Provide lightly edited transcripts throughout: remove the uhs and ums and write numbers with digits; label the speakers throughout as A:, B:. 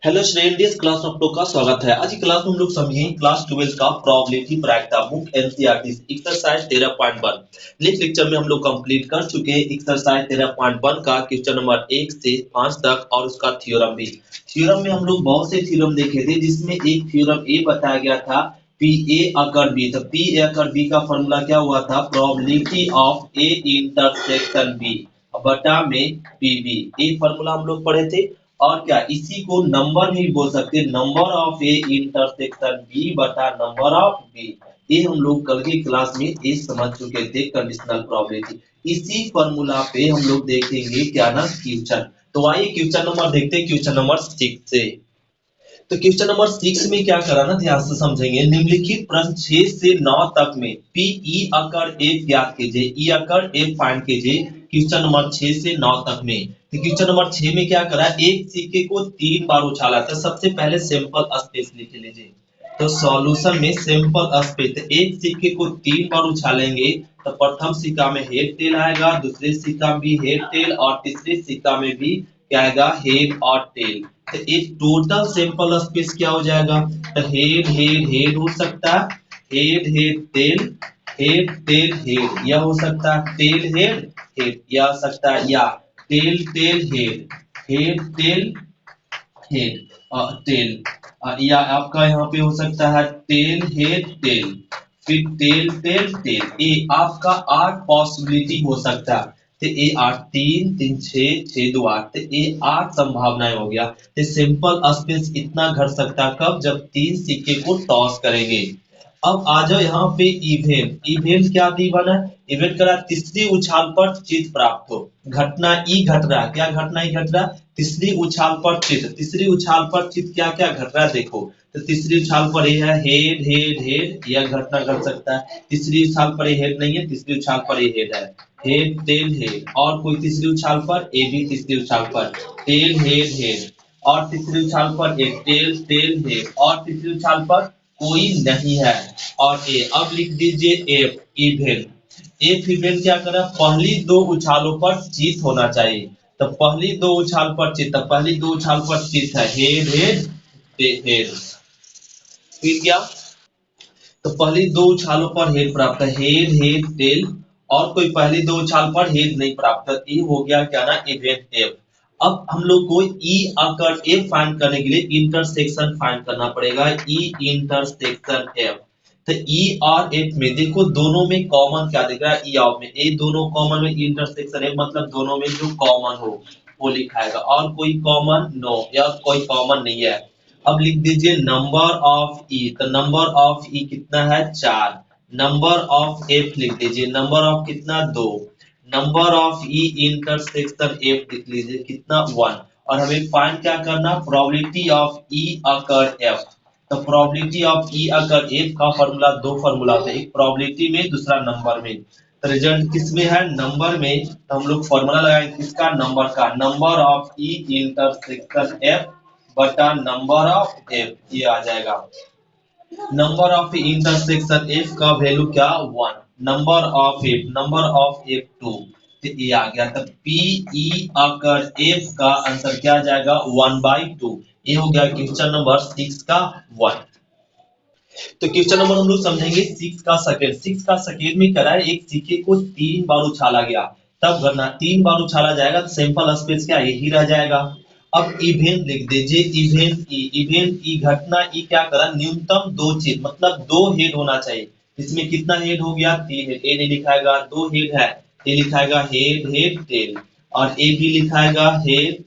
A: Hello student, this class आप लोग का स्वागत है। आज की क्लास में हम लोग समझेंगे क्लास 12 का प्रोबेबिलिटी प्रायिकता book NCERT exercise 13.1। Next lecture में हम लोग कंप्लीट कर चुके हैं एक्सरसाइज 13.1 का क्वेश्चन नंबर 1 से 5 तक और उसका थ्योरम भी। थ्योरम में हम लोग बहुत से थ्योरम देखे थे, जिसमें एक थ्योरम ए बताया गया था पी ए अकर बी। तो पी ए अकर बी का फॉर्मूला क्या हुआ था? Probability of A intersection B बटा में पी बी। ये फॉर्मूला हम लोग पढ़े थे। और क्या इसी को नंबर भी बोल सकते हैं, number of A intersection B बटा नंबर ऑफ बी। ये हम लोग कल की क्लास में ये समझ चुके थे कंडीशनल प्रोबेबिलिटी। इसी फॉर्मूला पे हम लोग देखेंगे क्या ना क्वेश्चन। तो आइए क्वेश्चन नंबर देखते हैं, क्वेश्चन नंबर 6 से। तो क्वेश्चन नंबर 6 में क्या करा ना, ध्यान से समझेंगे। निम्नलिखित प्रश्न 6 से 9 तक में पी ई अकर एफ ज्ञात कीजिए, ई अकर एफ फाइंड कीजिए। क्वेश्चन नंबर 6 से 9 तक में तो क्वेश्चन नंबर 6 में क्या करा, एक सिक्के को 3 बार उछाला। तो सबसे पहले सिंपल स्पेस लिख लीजिए। तो सॉल्यूशन में सिंपल स्पेस, एक सिक्के को 3 बार उछालेंगे तो प्रथम सिक्का में हेड टेल आएगा, दूसरे सिक्का में भी हेड टेल और तीसरे सिक्का में भी क्या आएगा, हेड और टेल। तो एक टोटल सिंपल स्पेस क्या हो जाएगा? तो हेड हेड हेड हो सकता है, head head tail, head tail head, या हो सकता है टेल हेड हेड, या हो सकता है या tail tail head, head tail head tail, या आपका यहाँ पे हो सकता है टेल हेड टेल, फिर टेल टेल टेल। ये आपका 8 पॉसिबिलिटी हो सकता है। तो ये 8 3 3 6 6 2 8, तो ये 8 संभावनाएं हो गया। तो सिंपल स्पेस इतना घट सकता है कब? जब 3 सिक्के को टॉस करेंगे। अब आ जाओ यहाँ पे इवेंट। इवेंट क्या दी बना? इवेंट करा तीसरी उछाल पर चित प्राप्त हो। घटना ई घट रहा, क्या घटना ई घट रहा? तीसरी उछाल पर चित। तीसरी उछाल पर चित क्या क्या घट रहा है देखो। तो तीसरी उछाल पर ये है हेड हेड हेड, यह घटना घट सकता है। तीसरी उछाल पर ये हेड नहीं है, तीसरी उछाल पर ये हेड है, हेड टेल हेड। और कोई तीसरी उछाल पर ए भी, तीसरी उछाल पर टेल हेड हेड, और तीसरी उछाल पर ए टेल टेल हेड, और तीसरी उछाल पर कोई नहीं है। और ए अब लिख दीजिए एफ इवेंट। एफ इवेंट क्या कर रहा है? पहली 2 उछालों पर चित होना चाहिए। तो पहली 2 उछाल पर चित, पहली 2 उछाल पर चित है हेड हेड हेड, फिर क्या? तो पहली 2 उछालों पर हेड प्राप्त है, हेड हेड टेल। और कोई पहली 2 उछाल पर हेड नहीं प्राप्त है, ये हो गया क्या ना इवेंट एफ। अब हम लोग को ई अकर एफ फाइंड करने के लिए इंटरसेक्शन फाइंड करना पड़ेगा, ई इंटरसेक्शन एफ। तो ई और एफ में देखो दोनों में कॉमन क्या दिख रहा है? ई और में, ये दोनों कॉमन में इंटरसेक्शन एफ, मतलब दोनों में जो कॉमन हो वो लिखाएगा, और कोई कॉमन नो, या कोई कॉमन नहीं है। अब लिख दीजिए नंबर ऑफ ई। तो नंबर ऑफ ई कितना है? 4। नंबर ऑफ एफ लिख दीजिए, नंबर ऑफ कितना? 2। Number of E intersection F लिख लीजिए कितना? 1। और हमें फाइंड क्या करना? Probability of E occur F. तो probability of E occur F का फॉर्मूला, 2 फॉर्मूला होता है, एक प्रोबेबिलिटी में, दूसरा नंबर में। तो रिजल्ट किस में है? नंबर में। तो हम लोग फॉर्मूला लगाएंगे किसका? नंबर का, number of E intersection F बटा नंबर ऑफ एफ, ये आ जाएगा। नंबर ऑफ इंटरसेक्शन एफ का वैल्यू क्या? 1। Number of F, number of F 2। तो ये आ गया। तो पी ई अकर एफ का आंसर क्या आ जाएगा? 1/2। ये हो गया क्वेश्चन नंबर 6 का 1। तो क्वेश्चन नंबर हम लोग समझेंगे 6 का सेकंड। 6 का सेकंड में करा है, एक सिक्के को 3 बार उछाला गया। तब करना 3 बार उछाला जाएगा तो सिंपल स्पेस क्या? यही रह जाएगा। अब इवेंट लिख दीजिए, इवेंट ई। इवेंट ई घटना ई क्या करा? न्यूनतम 2 चीज, मतलब 2 हेड होना चाहिए। इसमें कितना हेड हो गया? 3 हेड। ए नहीं लिखाएगा, 2 हेड है, ए लिखाएगा हेड हेड टेल, और ए भी लिखाएगा हेड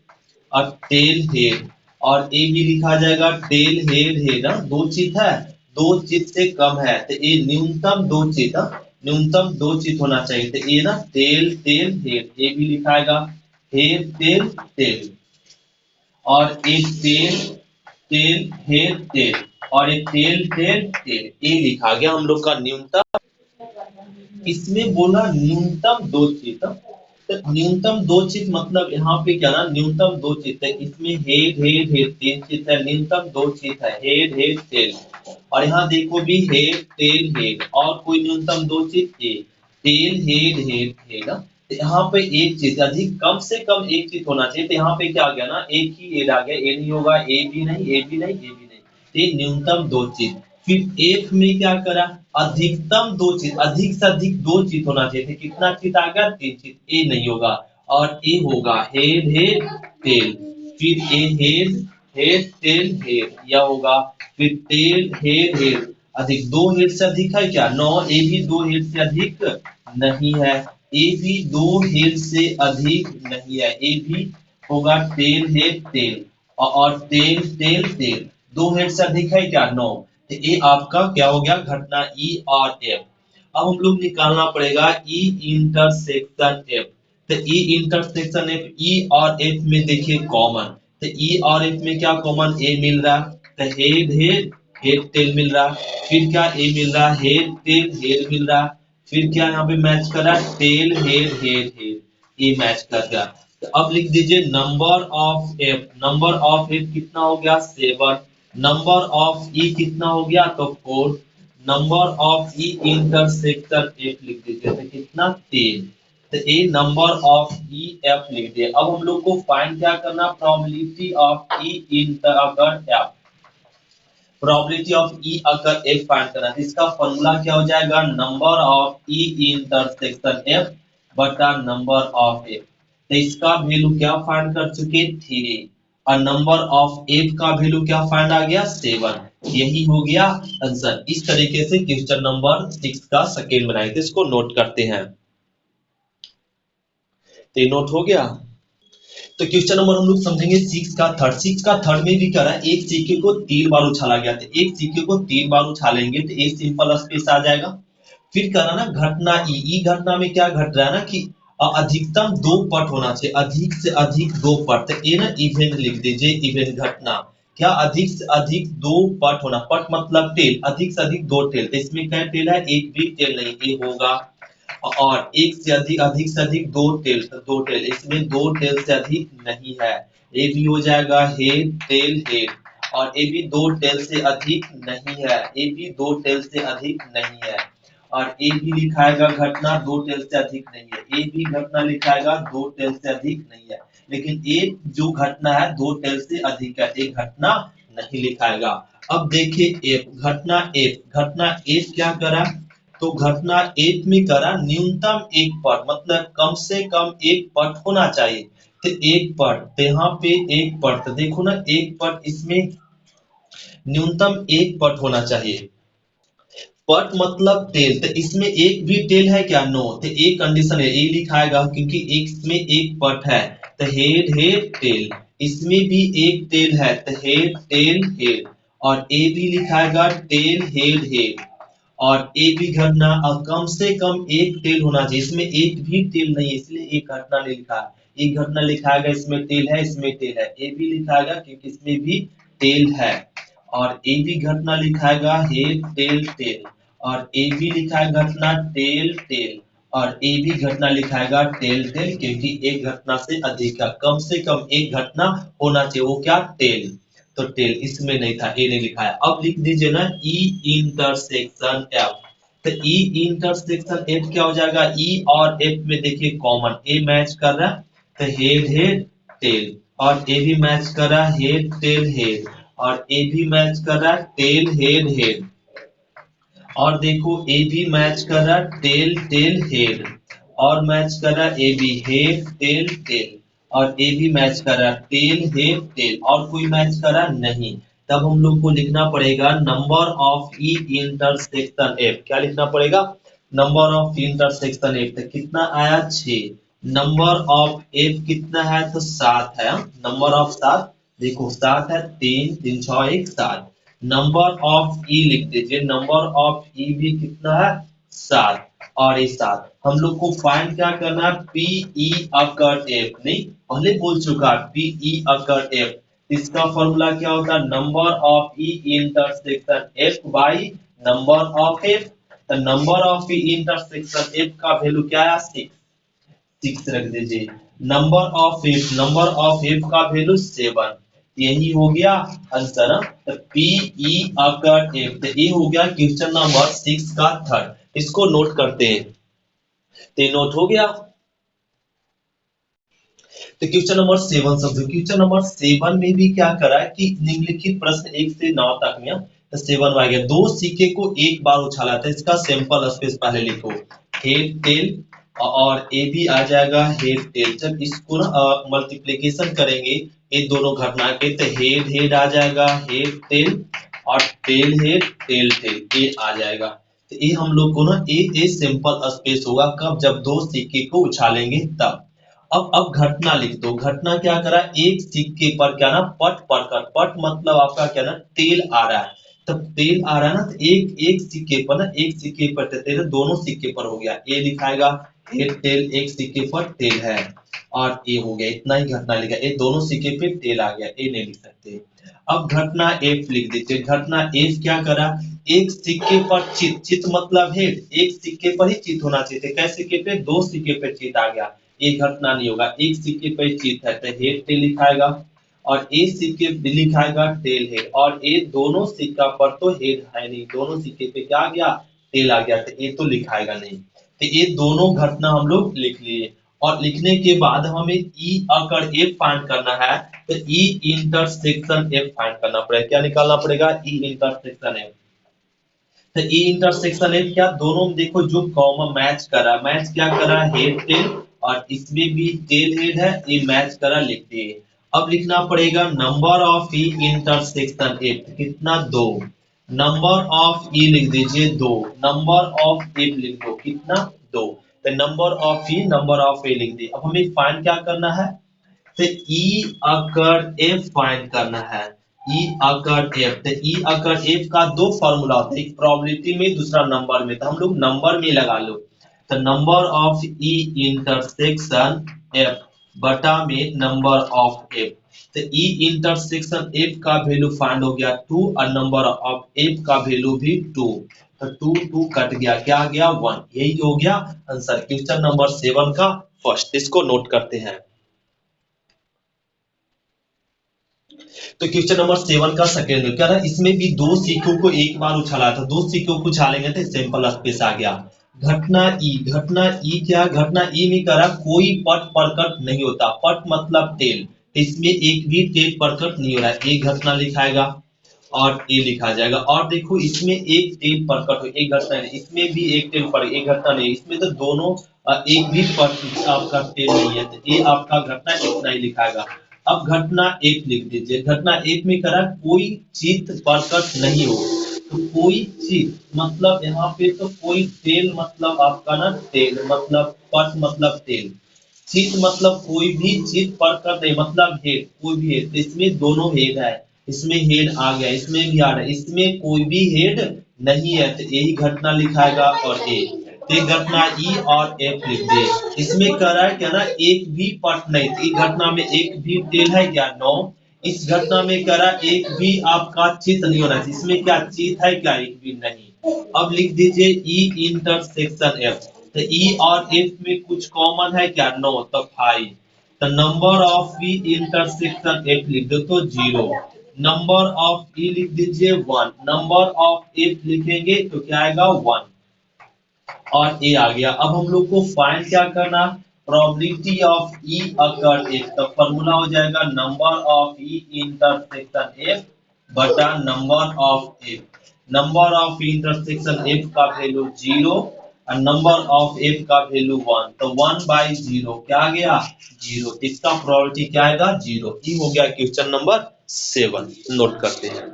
A: और टेल हेड, और ए भी लिखा जाएगा टेल हेड हेड। दो चित है, 2 चित से कम है, तो ये न्यूनतम 2 चित, न्यूनतम 2 चित होना चाहिए। तो ये ना टेल टेल हेड, ए भी लिखाएगा हेड टेल टेल, और एक टेल टेल हेड टेल, और एक टेल टेल टेल, ये लिखा गया हम लोग का न्यूनतम। इसमें बोला न्यूनतम 2 चित। तो न्यूनतम 2 चित मतलब यहाँ पे क्या ना, न्यूनतम 2 चित है। इसमें हेड हेड हेड 3 चित है, न्यूनतम 2 चित है, हेड हेड टेल। और यहाँ देखो भी हेड टेल हेड, और कोई न्यूनतम 2 चित ए टेल हेड हेड हेड। तो यहाँ पे एक चीज अधिक कम से कम एक चीज होना चाहिए। तो यहाँ पे क्या आ गया ना, एक ही एड आ गया, ए नहीं होगा, ए भी नहीं, ए भी नहीं, ए भी नहीं, तो ये न्यूनतम दो चीज। फिर एफ में क्या करा, अधिकतम दो चीज, अधिक से अधिक दो चीज होना चाहिए। तो कितना चीज आ गया, तीन चीज। ए नहीं होगा और ए होगा हेड हेड टेल, फिर ए हेड हेड टेल हेड, यह होगा। फिर टेल हेड हेड, अधिक दो हेड से अधिक है क्या, नो, ए भी दो हेड से अधिक नहीं है, ए भी दो हेड से अधिक नहीं है, ए भी होगा टेल हेड टेल, और टेल टेल टेल, दो हेड से अधिक है क्या, नो। तो ये आपका क्या हो गया घटना ई और एफ। अब हम लोग निकालना पड़ेगा ई इंटरसेक्शन एफ। तो ई इंटरसेक्शन एफ, ई और एफ में देखिए कॉमन, तो ई और एफ में क्या कॉमन, ए मिल रहा, तो हेड हेड हेड टेल मिल रहा, फिर क्या ए मिल रहा, हेड टेल हेड मिल रहा, फिर क्या यहाँ पे मैच कर रहा, टेल हेड हेड हेड, ये मैच कर गया। तो अब लिख दीजिए number of F, number of F कितना हो गया 7, नंबर ऑफ ई कितना हो गया तो 4, number of E intersection F लिख दीजिए तो कितना 3। तो A number of E F लिख दिए। अब हम लोग को फाइंड क्या करना, प्रोबेबिलिटी ऑफ ई इंटर अगर एफ, प्रोबेबिलिटी ऑफ ई अगर एफ फाइंड करना है, इसका फॉर्मूला क्या हो जाएगा, number of E intersection F बटा नंबर ऑफ एफ। तो इसका वैल्यू क्या फाइंड कर चुके 3, और नंबर ऑफ एफ का वैल्यू क्या फाइंड आ गया 7। यही हो गया आंसर। इस तरीके से क्वेश्चन नंबर 6 का सेकेंड बनाए थे, इसको नोट करते हैं। तो ये नोट हो गया। तो क्वेश्चन नंबर हम लोग समझेंगे 6 का थर्ड। 6 का थर्ड में भी कह रहा है एक सिक्के को 3 बार उछाला गया था, एक सिक्के को 3 बार उछालेंगे तो एक सिंपल स्पेस आ जाएगा। फिर कह रहा ना घटना ई घटना में क्या घट रहा है ना कि अधिकतम 2 पट होना चाहिए, अधिक से अधिक 2 पट। तो ये ना इवेंट लिख दीजिए, इवेंट घटना क्या, अधिक से अधिक 2 पट होना, पट मतलब टेल, अधिक से अधिक 2 टेल। तो इसमें क्या टेल है, एक भी टेल नहीं, ये होगा। और एक से अधिक, अधिक से अधिक 2 टेल, तो 2 टेल, इसमें 2 टेल से अधिक नहीं है, ये भी हो जाएगा हेड टेल हेड, और ये भी 2 टेल से अधिक नहीं है, ये भी 2 टेल से अधिक नहीं है, और ये भी लिखाएगा घटना 2 टेल से अधिक नहीं है, ये भी घटना लिखाएगा 2 टेल से अधिक नहीं है, लेकिन एक जो घटना है 2 टेल से अधिक है, एक घटना नहीं लिखाएगा। अब देखिए एफ, घटना एफ क्या करा, तो घटना एक में करा न्यूनतम एक पट, मतलब कम से कम एक पट होना चाहिए। तो एक पट, तो यहाँ पे एक पट, तो देखो ना एक पट, इसमें न्यूनतम एक पट होना चाहिए। पट मतलब टेल, तो इसमें एक भी टेल है क्या, नो। तो एक कंडीशन है, ए लिखाएगा क्योंकि एक इसमें एक पट है, तो हेड हेड टेल, इसमें भी एक टेल है तो हेड टेल हेड, और ए भी लिखाएगा टेल हेड हेड, और एक भी घटना और कम से कम एक टेल होना चाहिए, इसमें एक भी टेल नहीं है इसलिए एक घटना नहीं लिखा। एक घटना लिखाएगा इसमें टेल है, इसमें टेल है, ए भी लिखाएगा क्योंकि इसमें भी टेल है, और ए भी घटना लिखाएगा हेड टेल टेल, और ए भी लिखाएगा घटना टेल टेल, और ए भी घटना लिखाएगा टेल टेल क्योंकि एक घटना से अधिक है, कम से कम एक घटना होना चाहिए, वो क्या टेल। तो टेल इसमें नहीं था, ए ने लिखा है। अब लिख दीजिए ना ई इंटरसेक्शन एफ। तो ई इंटरसेक्शन एफ क्या हो जाएगा, ई और एफ में देखिए कॉमन, ए मैच कर रहा है तो हेड हेड टेल, और ए भी मैच कर रहा है हेड टेल हेड, और ए भी मैच कर रहा है टेल हेड हेड, और देखो ए भी मैच कर रहा है टेल टेल हेड, और मैच कर रहा है ए भी हेड टेल टेल, और ए भी मैच कर रहा है टेल हेड टेल, और कोई मैच कर रहा नहीं। तब हम लोग को लिखना पड़ेगा number of E intersection F. क्या लिखना पड़ेगा, नंबर ऑफ इंटरसेक्शन एफ। तो कितना आया 6, नंबर ऑफ एफ कितना है तो 7 है, नंबर ऑफ 7, देखो 7 है, 3 3 6 1 7। नंबर ऑफ ई लिख दीजिए, नंबर ऑफ ई भी कितना है 7, और ये 7। हम लोग को फाइंड क्या करना है, पी ई अकर एफ, नहीं पहले बोल चुका पी ई अकर एफ। इसका फॉर्मूला क्या होता है, number of E intersection F by number of F. तो number of E intersection F का वैल्यू क्या है 6, 6 रख दीजिए। नंबर ऑफ एफ का वैल्यू 7, यही हो गया आंसर। तो पी ई अकर एफ, तो ये हो गया क्वेश्चन नंबर 6 का थर्ड। इसको नोट करते हैं, तो नोट हो गया। तो क्वेश्चन नंबर 7 समझो। क्वेश्चन नंबर 7 में भी क्या करा है कि निम्नलिखित प्रश्न 1 से 9 तक में 7 आ गया। दो सिक्के को एक बार उछाला था, इसका सैंपल स्पेस पहले लिखो। हेड टेल और ए भी आ जाएगा हेड टेल। जब इसको ना मल्टीप्लिकेशन करेंगे ये दोनों घटना के, तो हेड हेड आ जाएगा हेड टेल और टेल टेल ये आ जाएगा। तो ये हम लोग को ना ए सैंपल स्पेस होगा कब, जब दो सिक्के को उछालेंगे तब। अब घटना लिख दो। घटना क्या करा, एक सिक्के पर क्या ना पट पड़कर, पट मतलब आपका क्या ना टेल आ रहा है। तब टेल आ रहा है ना, तो एक एक सिक्के पर ना, एक सिक्के पर टेल, दोनों सिक्के पर हो गया। ए लिखाएगा हेड टेल, एक सिक्के पर टेल है और ए हो गया। इतना ही घटना लिखा, ये दोनों सिक्के पे टेल आ गया, ए नहीं लिख सकते। अब घटना एफ लिख दीजिए। घटना एफ क्या करा, एक सिक्के पर चित, चित मतलब हेड, एक सिक्के पर ही चित होना चाहिए। कैसे सिक्के पे, दो सिक्के पे चित आ गया, एक घटना नहीं होगा। एक सिक्के पे चित है तो हेड टेल लिखाएगा और ए सिक्के पे लिखाएगा टेल हेड। और ए दोनों सिक्का पर तो हेड है नहीं, दोनों सिक्के पे क्या आ गया, टेल आ गया, तो ए तो लिखाएगा नहीं। तो ये दोनों घटना हम लोग लिख लिए। और लिखने के बाद हमें ई अगर एफ फाइंड करना है, तो ई इंटरसेक्शन एफ फाइंड करना पड़ेगा। क्या निकालना पड़ेगा, ई इंटरसेक्शन एफ। तो ई इंटरसेक्शन एफ क्या, दोनों में देखो जो कॉमन मैच करा, मैच क्या करा हेड टेल, और इसमें भी टेल हेड है, ये मैच करा, लिख दिए। अब लिखना पड़ेगा number of E intersection F, कितना, दो। नंबर ऑफ ई लिख दीजिए दो, नंबर ऑफ एफ लिख दो, कितना, दो। तो number of E number of A लिख दिए। अब हमें फाइंड क्या करना है, तो ई अकर एफ फाइंड करना है। ई अकर एफ, तो ई अकर एफ का दो फॉर्मूला होता है, एक प्रोबेबिलिटी में दूसरा नंबर में, तो हम लोग नंबर में लगा लो। तो number of E intersection F बटा में नंबर ऑफ एफ। तो ई इंटरसेक्शन एफ का वैल्यू फाइंड हो गया 2 और नंबर ऑफ एफ का वैल्यू भी 2। तो 2 2 कट गया, क्या आ गया, 1। यही हो गया आंसर क्वेश्चन नंबर 7 का फर्स्ट। इसको नोट करते हैं। तो क्वेश्चन नंबर 7 का सेकंड क्या था, इसमें भी दो सिक्कों को एक बार उछाला था, दो सिक्कों को उछालेंगे तो सैंपल स्पेस आ गया। घटना ई, घटना ई क्या, घटना ई में करा कोई पट प्रकट नहीं होता, पट मतलब टेल, इसमें एक भी टेल प्रकट नहीं हो रहा है, एक घटना लिखाएगा और ए लिखा जाएगा। और देखो इसमें एक टेल प्रकट हो, एक घटना नहीं, इसमें भी एक टेल पर एक घटना नहीं, इसमें तो दोनों एक भी आपका टेल नहीं है, तो ये आपका घटना इतना ही लिखाएगा। अब घटना एक लिख दीजिए। घटना एक में करा कोई चित्त प्रकट नहीं हो, तो कोई चित्त मतलब यहाँ पे तो कोई टेल मतलब आपका ना टेल मतलब पट मतलब टेल, चित्त मतलब कोई भी चित्त प्रकट नहीं मतलब हेड, कोई भी हेड, तो इसमें दोनों हेड है, इसमें हेड आ गया, इसमें भी आ रहा है, इसमें कोई भी हेड नहीं है, तो यही घटना लिखाएगा और ए। तो घटना ई और एफ लिख दे। इसमें कह रहा है क्या ना एक भी पट नहीं, तो इस घटना में एक भी टेल है क्या, नो। इस घटना में कह रहा है एक भी आपका चित्त नहीं होना चाहिए, इसमें क्या चित्त है क्या, एक भी नहीं। अब लिख दीजिए ई इंटरसेक्शन एफ। तो ई और एफ में कुछ कॉमन है क्या, नो, तो 5। तो number of E intersection F लिख दो तो 0। नंबर ऑफ ई लिख दीजिए 1, नंबर ऑफ एफ लिखेंगे तो क्या आएगा 1 और ए आ गया। अब हम लोग को फाइंड क्या करना, probability of E occur F. तो फॉर्मूला हो जाएगा number of E intersection F बटा number of F. Number of intersection F का वैल्यू 0 और नंबर ऑफ एफ का वैल्यू 1, तो 1/0 क्या आ गया, 0। इसका प्रोबेबिलिटी क्या आएगा, 0। ये हो गया क्वेश्चन नंबर 7। नोट करते हैं।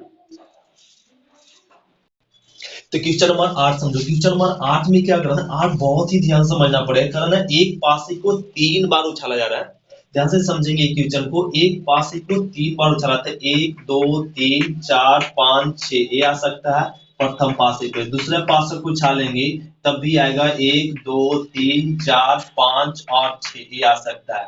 A: तो क्वेश्चन नंबर 8 समझो। क्वेश्चन नंबर 8 में क्या करना है, 8 बहुत ही ध्यान से समझना पड़ेगा, कारण है एक पासे को 3 बार उछाला जा रहा है। ध्यान से समझेंगे क्वेश्चन को, एक पासे को 3 बार उछाला था, 1 2 3 4 5 6 ये आ सकता है प्रथम पासे पे। दूसरे पासे को उछालेंगे तब भी आएगा 1 2 3 4 5 और 6 ये आ सकता है।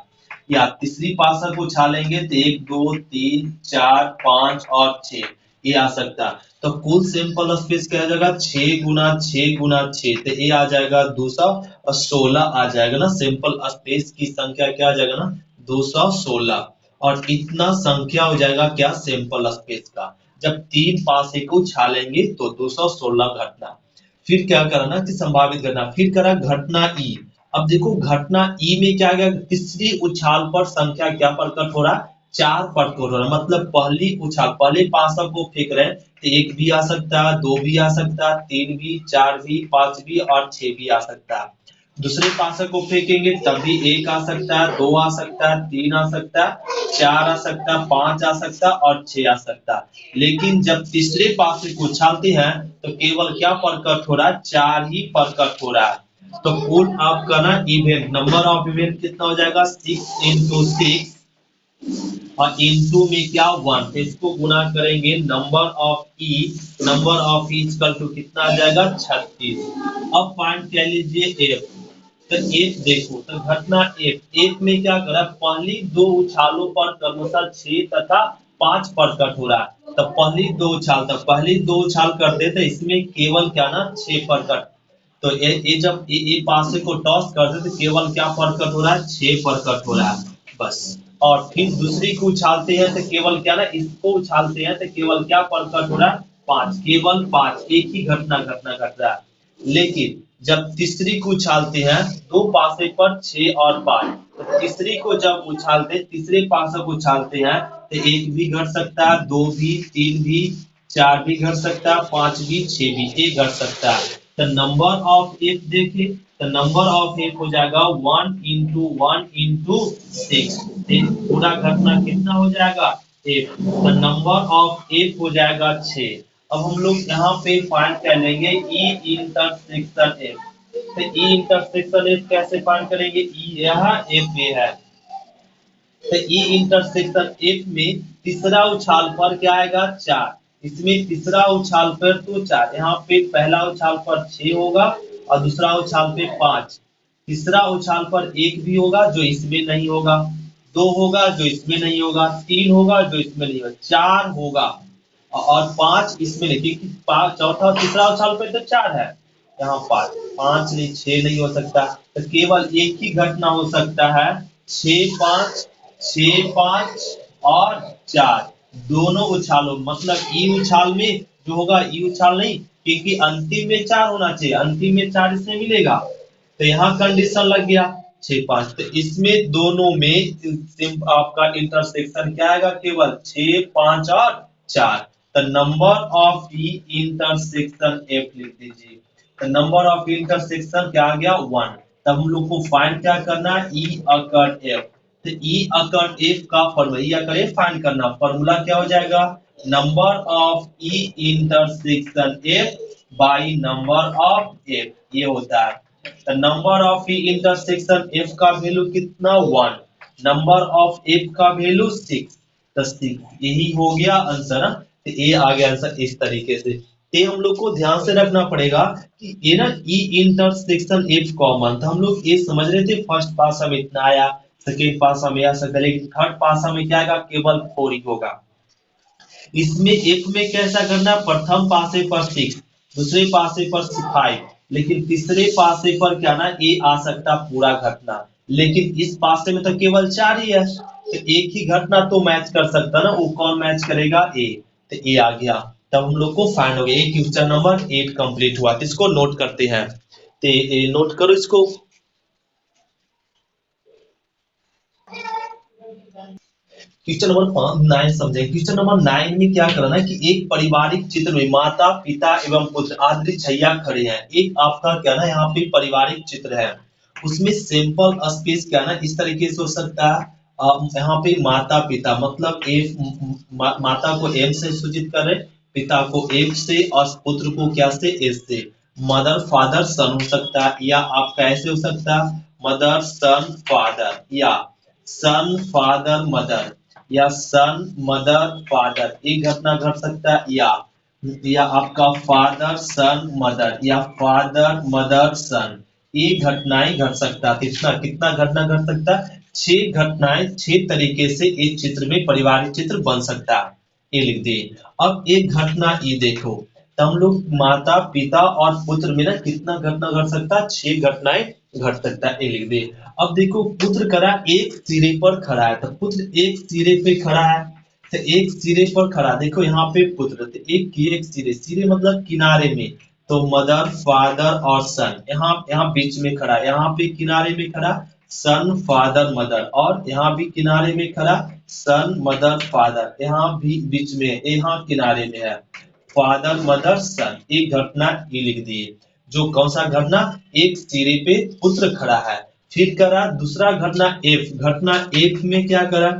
A: या तीसरी पासा को उछालेंगे तो 1 2 3 4 5 और 6 ये आ सकता है। तो कुल सैंपल स्पेस क्या आ जाएगा, 6 गुना 6 गुना 6, तो ये आ जाएगा 216 आ जाएगा ना। सैंपल स्पेस की संख्या क्या आ जाएगा ना, 216। और इतना संख्या हो जाएगा क्या, सैंपल स्पेस का। जब 3 पासे को छालेंगे तो 216 घटना। फिर क्या करना कि संभावित घटना, फिर करा घटना ई। अब देखो घटना ई में क्या गया, तीसरी उछाल पर संख्या क्या प्रकट हो रहा है, 4 प्रकट हो रहा है। मतलब पहली उछाल, पहले पासा को फेंक रहे हैं तो 1 भी आ सकता है, 2 भी आ सकता है, 3 भी, 4 भी, 5 भी और 6 भी आ सकता है। दूसरे पासे को फेंकेंगे तब भी 1 आ सकता है, 2 आ सकता है, 3 आ सकता है, 4 आ सकता है, 5 आ सकता है और 6 आ सकता है। लेकिन जब तीसरे पासे को उछालते हैं तो केवल क्या प्रकट हो रहा है, 4 ही प्रकट हो रहा है। तो कुल आपका ना इवेंट, नंबर ऑफ इवेंट कितना हो जाएगा, 6 into 6 और इनटू में क्या 1, तो इसको गुना करेंगे number of E, number of E equal to कितना आ जाएगा 36। अब फाइंड कर लीजिए एफ। तो एफ देखो, तो घटना एफ में क्या करा, पहली दो उछालों पर क्रमशः 6 तथा 5 प्रकट हो रहा है। तो पहली दो उछाल, तो पहली दो उछाल करते तो इसमें केवल क्या ना 6 प्रकट। तो ये जब ये पासे को टॉस करते तो केवल क्या प्रकट हो रहा है, 6 प्रकट हो रहा है बस। और फिर दूसरी को उछालते हैं तो केवल क्या ना, इसको उछालते हैं तो केवल क्या प्रकट हो रहा है, 5, केवल 5, एक ही घटना घट रहा है। लेकिन जब तीसरी को उछालते हैं, दो पासे पर 6 और 5, तो तीसरी को जब उछालते, तीसरे पासे को उछालते हैं तो 1 भी घट सकता है, 2 भी, 3 भी, 4 भी घट सकता है, 5 भी, 6 भी, एक घट सकता है। तो नंबर ऑफ एफ देखे, तो नंबर ऑफ एफ हो जाएगा 1 into 1 into 6। पूरा घटना कितना हो जाएगा, एफ। तो नंबर ऑफ एफ हो जाएगा 6। अब हम लोग यहाँ पे फाइंड कर लेंगे ई इंटरसेक्शन एफ। तो ई इंटरसेक्शन एफ कैसे फाइंड करेंगे, ई यह एफ ये है। तो ई इंटरसेक्शन एफ में तीसरा उछाल पर क्या आएगा, 4। इसमें तीसरा उछाल पर तो 4, यहाँ पे पहला उछाल पर 6 होगा और दूसरा उछाल पे 5। तीसरा उछाल पर 1 भी होगा जो इसमें नहीं होगा, 2 होगा जो इसमें नहीं होगा, 3 होगा जो इसमें नहीं होगा, 4 होगा और 5 इसमें नहीं, क्योंकि चौथा तीसरा उछाल पे तो 4 है, यहाँ 5, 5 नहीं, 6 नहीं हो सकता। तो केवल एक ही घटना हो सकता है, 6 5, 6 5 और 4 दोनों उछालों, मतलब ई उछाल में जो होगा, ई उछाल नहीं, क्योंकि अंतिम में 4 होना चाहिए, अंतिम में 4 इसमें मिलेगा। तो यहाँ कंडीशन लग गया 6 5, तो इसमें दोनों में आपका इंटरसेक्शन क्या आएगा, केवल 6 5 और 4। तो number of E intersection F लिख दीजिए। तो नंबर ऑफ इंटरसेक्शन क्या आ गया, 1। तब हम लोग को फाइंड क्या करना है, ई अकर एफ। तो ई अकर एफ का फॉर्मूला, ई अकर एफ फाइंड करना, फॉर्मूला क्या हो जाएगा, number of E intersection F by number of F, ये होता है। The number of E intersection F का वैल्यू कितना, 1। नंबर ऑफ F का वैल्यू 6, तो 6, यही हो गया आंसर। तो ये आ गया आंसर इस तरीके से। तो हम लोग को ध्यान से रखना पड़ेगा कि ये ना E इंटरसेक्शन F कॉमन था, हम लोग ये समझ रहे थे फर्स्ट पासा में इतना आया, सेकेंड पासा में आ सकता है, लेकिन थर्ड पासा में क्या आएगा, केवल 4 ही होगा। इसमें एक में कैसा करना, प्रथम पासे पर 6, दूसरे पासे पर 5, लेकिन तीसरे पासे पर क्या ना, ए आ सकता पूरा घटना, लेकिन इस पासे में तो केवल 4 ही है, तो एक ही घटना तो मैच कर सकता ना, वो कौन मैच करेगा, ए। तो ए आ गया, तब हम लोग को फाइंड हो गया, एक क्वेश्चन नंबर 8 कंप्लीट हुआ। तो इसको नोट करते हैं, तो नोट करो इसको। क्वेश्चन नंबर 9 समझे। क्वेश्चन नंबर 9 में क्या करना है कि एक पारिवारिक चित्र में माता पिता एवं पुत्र आदि छैया खड़े हैं। एक आपका क्या ना, यहाँ पे पारिवारिक चित्र है, उसमें सिंपल स्पेस क्या ना इस तरीके से हो सकता है। यहाँ पे माता पिता मतलब माता को एम से सूचित कर रहे, पिता को एफ से और पुत्र को क्या से, एस से। मदर फादर सन हो सकता है, या आपका ऐसे हो सकता है मदर सन फादर, या सन फादर मदर, या सन मदर फादर, एक घटना घट सकता है। या आपका फादर सन मदर, या फादर मदर सन, एक घटनाएं घट सकता है। कितना कितना घटना घट सकता है, 6 घटनाएं, 6 तरीके से एक चित्र में पारिवारिक चित्र बन सकता है, ये लिख दिए। अब एक घटना ये देखो, तो हम लोग माता पिता और पुत्र में ना कितना घटना घट सकता है, 6 घटनाएं घट सकता है, ये लिख दिए। अब देखो पुत्र करा एक सिरे पर खड़ा है, तो पुत्र एक सिरे पे खड़ा है, तो एक सिरे पर खड़ा, देखो यहाँ पे पुत्र, तो एक सिरे, सिरे मतलब किनारे में, तो मदर फादर और सन, यहाँ यहाँ बीच में खड़ा, यहाँ पे किनारे में खड़ा सन फादर मदर, और यहाँ भी किनारे में खड़ा सन मदर फादर, यहाँ भी बीच में, यहाँ किनारे में है फादर मदर सन। एक घटना ये लिख दिए। जो कौन सा घटना? एक सिरे पे पुत्र खड़ा है। फिर करा दूसरा घटना एफ। घटना एफ में क्या करा?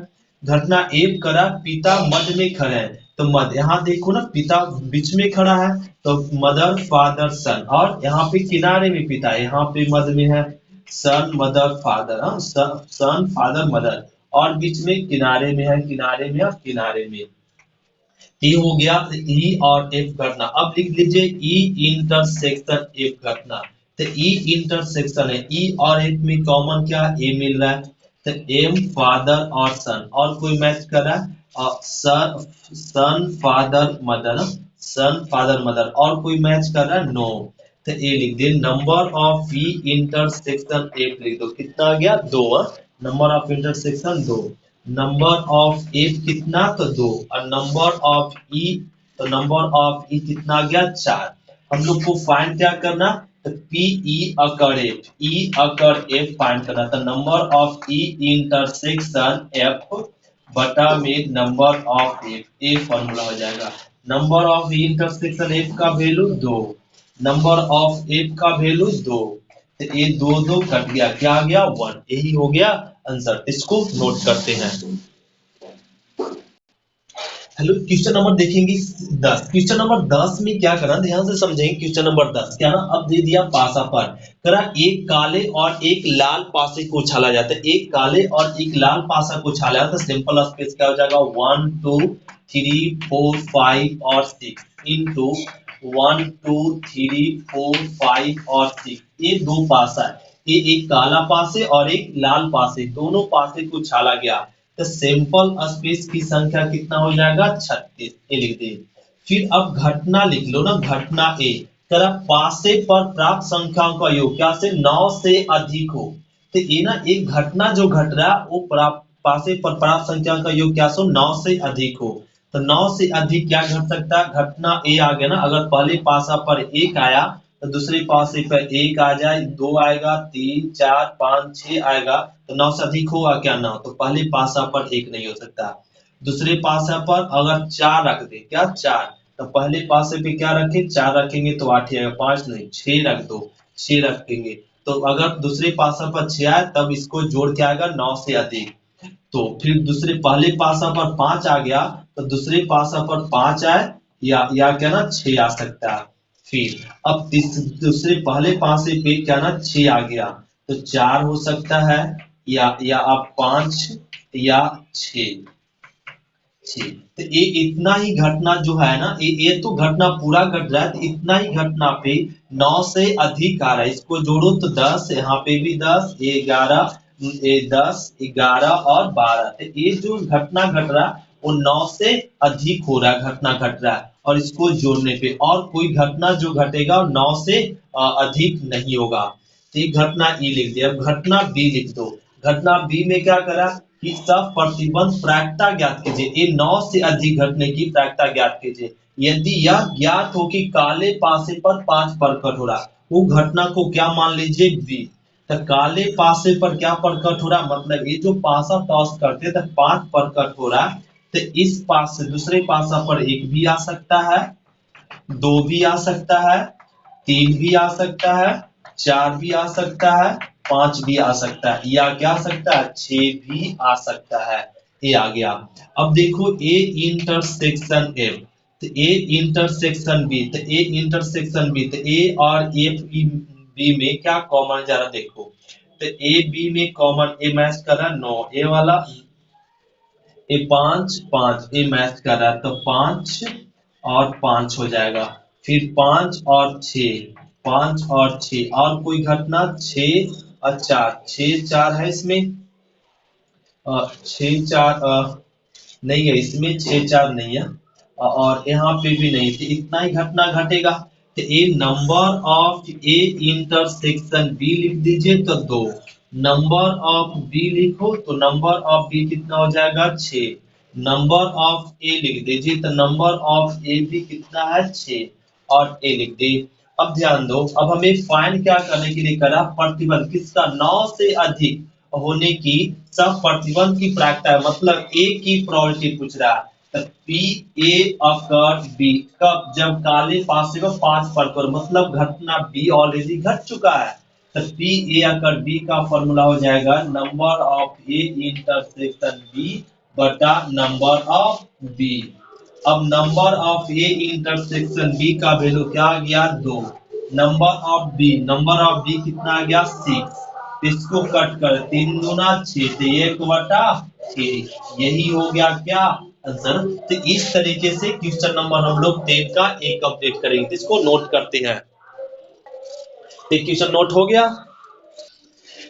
A: घटना एफ करा पिता मध्य में खड़े हैं, तो मध्य, यहाँ देखो ना पिता बीच में खड़ा है, तो मदर फादर सन, और यहाँ पे किनारे में पिता, यहाँ पे मध्य में है son mother father, son father mother, और बीच में किनारे में है, किनारे में और किनारे में। ये हो गया ई और एफ घटना। अब लिख लीजिए ई इंटरसेक्शन एफ घटना। तो ई इंटरसेक्शन है, ई और एफ में कॉमन क्या? ए मिल रहा है, तो एम फादर और सन, और कोई मैच कर रहा है और सन फादर मदर, सन फादर मदर, और कोई मैच कर रहा है? नो। तो ए लिख दिए। Number of E intersection F लिख दो। कितना आ गया? 2। Number of intersection 2। Number of F कितना? तो 2। और नंबर ऑफ ई, तो नंबर ऑफ ई कितना आ गया? 4। हम लोग को फाइंड क्या करना? तो पी ई अकर एफ, ई अकर एफ फाइंड करना। तो number of E intersection F बटा में number of F, a formula हो जाएगा। Number of E intersection F का वैल्यू 2, नंबर ऑफ एफ का वैल्यू 2, तो ये 2 2 कट गया, क्या आ गया? 1। यही हो गया आंसर। इसको नोट करते हैं। हेलो, क्वेश्चन नंबर देखेंगे 10। क्वेश्चन नंबर 10 में क्या करा, ध्यान से समझेंगे। क्वेश्चन नंबर 10 क्या ना, अब दे दिया पासा पर, करा एक काले और एक लाल पासे को उछाला जाता है। एक काले और एक लाल पासा को उछाला जाता है। सिंपल स्पेस क्या हो जाएगा? 1 2 3 4 5 और 6 इनटू 1 2 3 4 5 और 6। ये दो पासा है, ये एक काला पासे और एक लाल पासे, दोनों पासे को उछाला गया, तो सैंपल स्पेस की संख्या कितना हो जाएगा? 36। ये लिख दे। फिर अब घटना लिख लो ना, घटना ए, तेरा पासे पर प्राप्त संख्याओं का योग क्या से 9 से अधिक हो। तो ये ना एक घटना जो घट रहा है वो पासे पर प्राप्त संख्या का योग क्या सो 9 से अधिक हो। तो 9 से अधिक क्या घट सकता है? घटना ए आ गया ना। अगर पहले पासा पर 1 आया तो दूसरे पासे पर 1 आ जाए, 2 आएगा, 3 4 5 6 आएगा, तो 9 से अधिक होगा क्या? 9। तो पहले पासा पर 1 नहीं हो सकता। दूसरे पासा पर अगर 4 रख दे, क्या 4, तो पहले पासे पे क्या रखे? 4 रखेंगे तो 8 आएगा, 5 नहीं 6 रख दो, 6 रखेंगे। तो अगर दूसरे पासा पर 6 आए तब इसको जोड़ के आएगा 9 से अधिक। तो फिर दूसरे पहले पासा पर 5 आ गया, तो दूसरे पासा पर 5 आए या क्या ना 6 आ सकता है। फिर अब दूसरे पहले पासे पे क्या ना 6 आ गया, तो 4 हो सकता है, या आप 5 या 6। तो ये इतना ही घटना जो है ना, ये तो घटना पूरा घट रहा है, तो इतना ही घटना पे 9 से अधिक आ रहा है। इसको जोड़ो तो 10, यहाँ पे भी 10, 11, 10 11 और 12। तो ये जो घटना घट रहा है वो 9 से अधिक हो रहा है, घटना घट रहा है, और इसको जोड़ने पे और कोई घटना जो घटेगा 9 से अधिक नहीं होगा। तो ये घटना ई लिख दिया। अब घटना बी लिख दो। घटना बी में क्या करा कि सब प्रतिबंध प्रायिकता ज्ञात कीजिए। ये 9 से अधिक घटने की प्रायिकता ज्ञात कीजिए। यदि यह ज्ञात हो कि काले पासे पर 5 प्रकट हो रहा, वो घटना को क्या मान लीजिए? बी। तो काले पासे पर क्या प्रकट हो रहा, मतलब ये जो पासा टॉस करते तो 5 प्रकट हो रहा, तो इस पास से दूसरे पासा पर 1 भी आ सकता है, 2 भी आ सकता है, 3 भी आ सकता है, 4 भी आ सकता है, 5 भी आ सकता है, या क्या आ सकता है? 6 भी आ सकता है। ये आ गया। अब देखो ए इंटरसेक्शन एफ, तो ए इंटरसेक्शन बी, तो ए इंटरसेक्शन बी, तो ए और एफ बी में क्या कॉमन जा रहा देखो। तो ए बी में कॉमन ए मैच कर रहा है 9, ए वाला ए 5 5, ए मैच कर रहा है, तो 5 और 5 हो जाएगा। फिर 5 और 6, 5 और 6, और कोई घटना 6 और 4, 6 4 है इसमें, 6 4 नहीं है इसमें, 6 4 नहीं है, और यहाँ पे भी नहीं, तो इतना ही घटना घटेगा। तो A number of A intersection B लिख दीजिए तो 2, नंबर ऑफ बी लिखो तो नंबर ऑफ बी कितना हो जाएगा? 6। नंबर ऑफ ए लिख दीजिए तो नंबर ऑफ ए भी कितना है? 6, और ए लिख दी। अब ध्यान दो, अब हमें फाइंड क्या करने के लिए करा, प्रतिबंध किसका, 9 से अधिक होने की सब प्रतिबंध की प्रायिकता है, मतलब ए की प्रोबेबिलिटी पूछ रहा है। तो पी ए अकर बी कब, जब काले पासे को 5 पर, मतलब घटना बी ऑलरेडी घट चुका है। तो पी ए अकर बी का फॉर्मूला हो जाएगा number of A intersection B बटा नंबर ऑफ बी। अब number of A intersection B का वैल्यू क्या आ गया, 2। नंबर ऑफ बी कितना आ गया, 6। इसको कट कर 3 दूना 6 तो 1/6, यही हो गया क्या आंसर। तो इस तरीके से क्वेश्चन नंबर हम लोग 10 का एक कंप्लीट करेंगे, इसको नोट करते हैं। तो क्वेश्चन नोट हो गया।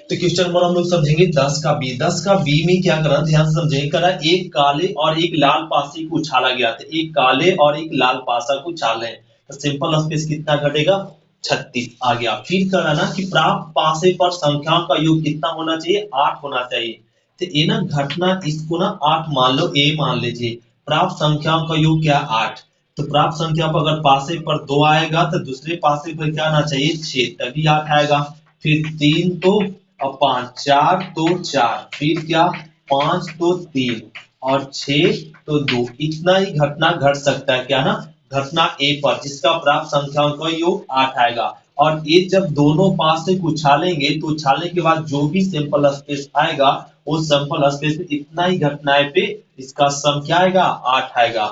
A: तो क्वेश्चन नंबर हम लोग समझेंगे 10 का बी। 10 का बी में क्या करना, ध्यान से समझेंगे। करा एक काले और एक लाल पासे को उछाला गया था, एक काले और एक लाल पासा को उछाले, तो सिंपल स्पेस कितना घटेगा, 36 आ गया। फिर कराना कि प्राप्त पासे पर संख्याओं का योग कितना होना चाहिए, 8 होना चाहिए। तो ये ना घटना, इसको ना 8 मान लो, ए मान लीजिए। प्राप्त संख्याओं का योग क्या, 8। तो प्राप्त संख्या पर अगर पासे पर 2 आएगा तो दूसरे पासे पर क्या आना चाहिए, 6, तभी 8 आएगा। फिर 3 तो और 5, 4 तो 4, फिर क्या 5 तो 3 और 6 तो 2। इतना ही घटना घट सकता है, क्या ना, घटना ए पर, जिसका प्राप्त संख्याओं का योग 8 आएगा। और ये जब दोनों पास से उछालेंगे तो उछालने के बाद जो भी सैंपल स्पेस आएगा, वो सैंपल स्पेस में इतना ही घटनाएं पे इसका सम क्या आएगा, 8 आएगा।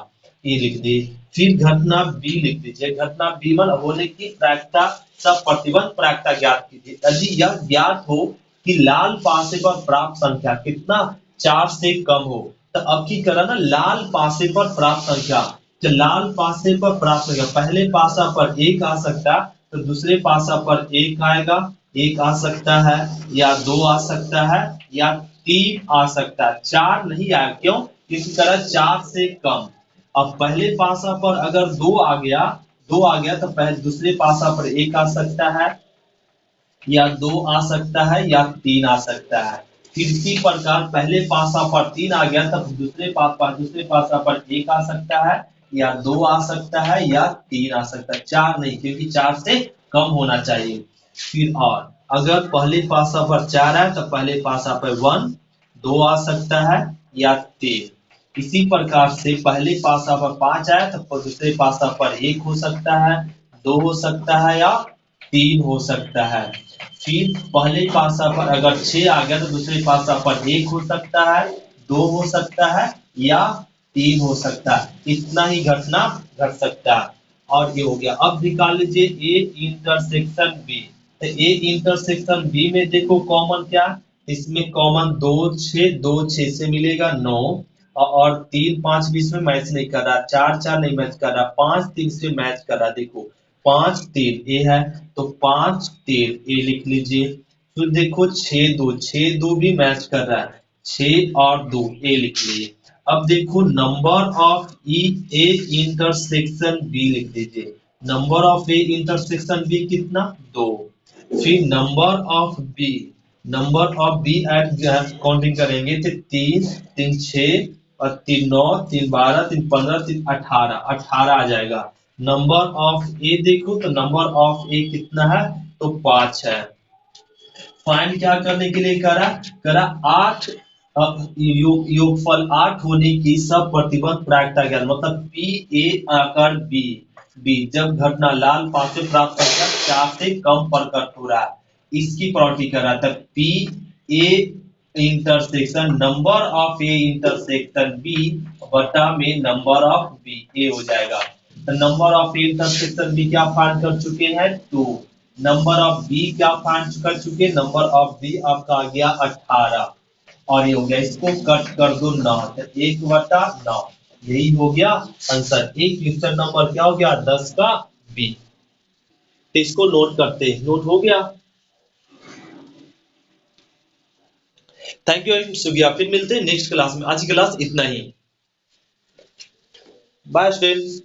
A: ये लिख दी। फिर घटना बी लिख दीजिए। घटना बी में होने की प्रायिकता, सब प्रतिबंध प्रायिकता ज्ञात कीजिए। यदि यह ज्ञात हो कि लाल पासे पर प्राप्त संख्या कितना, 4 से कम हो, तो अब की करा ना, लाल पासे पर प्राप्त संख्या, तो लाल पासे पर प्राप्त संख्या, पहले पासा पर 1 आ सकता, तो दूसरे पासा पर 1 आएगा, 1 आ सकता है, या 2 आ सकता है, या 3 आ सकता है, 4 नहीं आएगा। क्यों, क्योंकि करा 4 से कम। अब पहले पासा पर अगर 2 आ गया, 2 आ गया, तो पहले दूसरे पासा पर 1 आ सकता है, या 2 आ सकता है, या 3 आ सकता है। फिर इसी प्रकार पहले पासा पर 3 आ गया, तब दूसरे पासा पर 1 आ सकता है, या 2 आ सकता है, या 3 आ सकता है, 4 नहीं, क्योंकि 4 से कम होना चाहिए। फिर और अगर पहले पासा पर 4 है तो पहले पासा पर 1, 2 आ सकता है, या 3। इसी प्रकार से पहले पासा पर 5 आया तो दूसरे पासा पर 1 हो सकता है, 2 हो सकता है, या 3 हो सकता है। फिर पहले पासा पर अगर 6 आ गया तो दूसरे पासा पर 1 हो सकता है, 2 हो सकता है, या 3 हो सकता है। इतना ही घटना घट सकता है। और ये हो गया। अब निकाल लीजिए ए इंटरसेक्शन बी। तो ए इंटरसेक्शन बी में देखो कॉमन क्या, इसमें कॉमन 2 6, 2 6 से मिलेगा 9, और 3 5 भी इसमें मैच नहीं कर रहा, 4 4 नहीं मैच कर रहा, 5 3 से मैच कर रहा। देखो 5 3 ए है, तो 5 3 ए लिख लीजिए। फिर देखो 6 2, 6 2 भी मैच कर रहा है, 6 और 2 ए लिख लीजिए। अब देखो number of A intersection B लिख दीजिए। Number of A intersection B कितना, 2। फिर number of B at counting करेंगे तो 3 3 6 और 3 9 3 12 3 15 3 18, 18 आ जाएगा। नंबर ऑफ ए देखो तो नंबर ऑफ ए कितना है, तो 5 है। फाइंड क्या करने के लिए करा, करा 8 योगफल 8 होने की सब प्रतिबंध प्रायिकता ज्ञान, मतलब पी ए आकर बी, बी जब घटना लाल पासे प्राप्त संख्या 4 से कम प्रकट हो रहा है, इसकी प्रॉपर्टी करा, तब P A intersection number of A intersection B बटा में नंबर ऑफ बी, ए हो जाएगा। तो number of A intersection B क्या फाइंड कर चुके हैं, 2। नंबर ऑफ बी क्या फाइंड कर चुके, नंबर ऑफ बी आपका आ गया 18, और ये हो गया, इसको कट कर दो 9, तो 1/9, यही हो गया आंसर। एक क्वेश्चन नंबर क्या हो गया, 10 का बी। तो इसको नोट करते हैं, नोट हो गया। थैंक यू शुक्रिया। फिर मिलते हैं नेक्स्ट क्लास में, आज की क्लास इतना ही। Bye students.